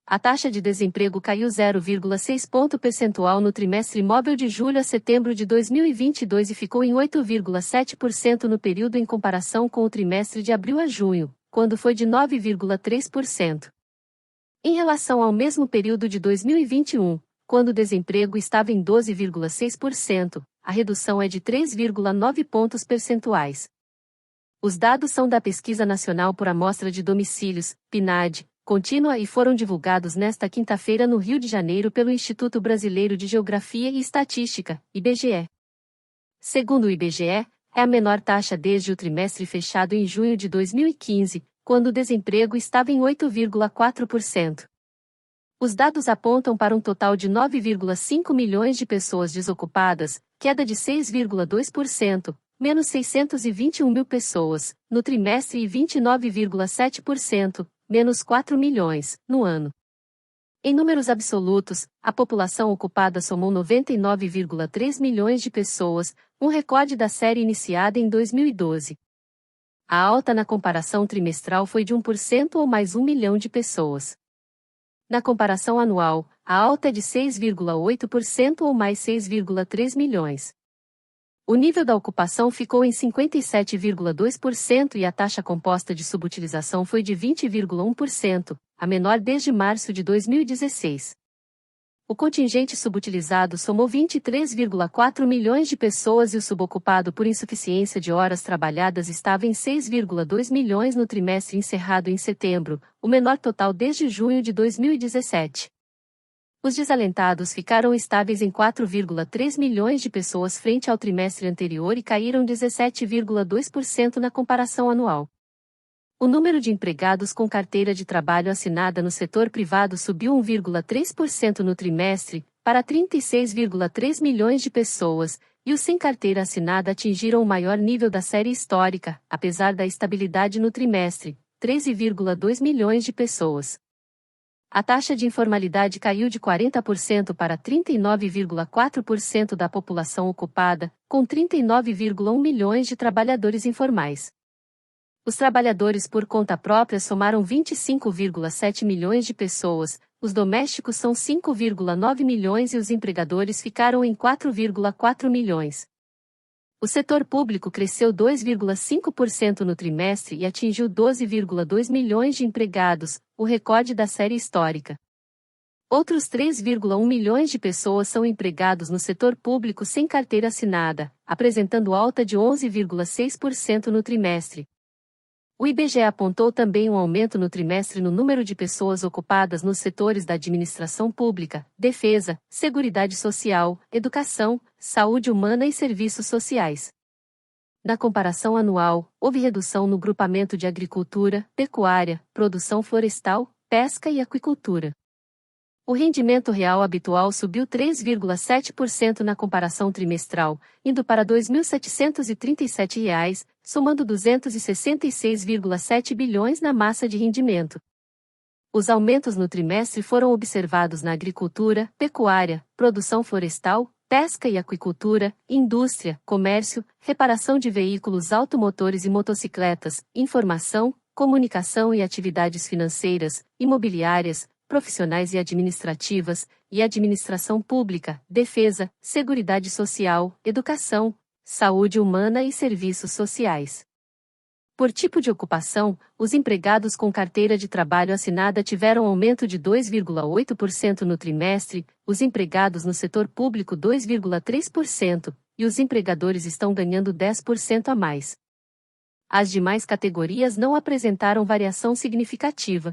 A taxa de desemprego caiu 0,6 ponto percentual no trimestre móvel de julho a setembro de 2022 e ficou em 8,7% no período em comparação com o trimestre de abril a junho, quando foi de 9,3%. Em relação ao mesmo período de 2021, quando o desemprego estava em 12,6%, a redução é de 3,9 pontos percentuais. Os dados são da Pesquisa Nacional por Amostra de Domicílios, PNAD, contínua e foram divulgados nesta quinta-feira no Rio de Janeiro pelo Instituto Brasileiro de Geografia e Estatística, IBGE. Segundo o IBGE, é a menor taxa desde o trimestre fechado em junho de 2015, quando o desemprego estava em 8,4%. Os dados apontam para um total de 9,5 milhões de pessoas desocupadas, queda de 6,2%, menos 621 mil pessoas, no trimestre e 29,7%, menos 4 milhões, no ano. Em números absolutos, a população ocupada somou 99,3 milhões de pessoas, um recorde da série iniciada em 2012. A alta na comparação trimestral foi de 1% ou mais 1 milhão de pessoas. Na comparação anual, a alta é de 6,8% ou mais 6,3 milhões. O nível da ocupação ficou em 57,2% e a taxa composta de subutilização foi de 20,1%, a menor desde março de 2016. O contingente subutilizado somou 23,4 milhões de pessoas e o subocupado por insuficiência de horas trabalhadas estava em 6,2 milhões no trimestre encerrado em setembro, o menor total desde junho de 2017. Os desalentados ficaram estáveis em 4,3 milhões de pessoas frente ao trimestre anterior e caíram 17,2% na comparação anual. O número de empregados com carteira de trabalho assinada no setor privado subiu 1,3% no trimestre, para 36,3 milhões de pessoas, e os sem carteira assinada atingiram o maior nível da série histórica, apesar da estabilidade no trimestre, 13,2 milhões de pessoas. A taxa de informalidade caiu de 40% para 39,4% da população ocupada, com 39,1 milhões de trabalhadores informais. Os trabalhadores por conta própria somaram 25,7 milhões de pessoas, os domésticos são 5,9 milhões e os empregadores ficaram em 4,4 milhões. O setor público cresceu 2,5% no trimestre e atingiu 12,2 milhões de empregados, o recorde da série histórica. Outros 3,1 milhões de pessoas são empregados no setor público sem carteira assinada, apresentando alta de 11,6% no trimestre. O IBGE apontou também um aumento no trimestre no número de pessoas ocupadas nos setores da administração pública, defesa, seguridade social, educação, saúde humana e serviços sociais. Na comparação anual, houve redução no grupamento de agricultura, pecuária, produção florestal, pesca e aquicultura. O rendimento real habitual subiu 3,7% na comparação trimestral, indo para R$ 2.737, somando 266,7 bilhões na massa de rendimento. Os aumentos no trimestre foram observados na agricultura, pecuária, produção florestal, pesca e aquicultura, indústria, comércio, reparação de veículos automotores e motocicletas, informação, comunicação e atividades financeiras, imobiliárias, profissionais e administrativas, e administração pública, defesa, seguridade social, educação, saúde humana e serviços sociais. Por tipo de ocupação, os empregados com carteira de trabalho assinada tiveram aumento de 2,8% no trimestre, os empregados no setor público 2,3%, e os empregadores estão ganhando 10% a mais. As demais categorias não apresentaram variação significativa.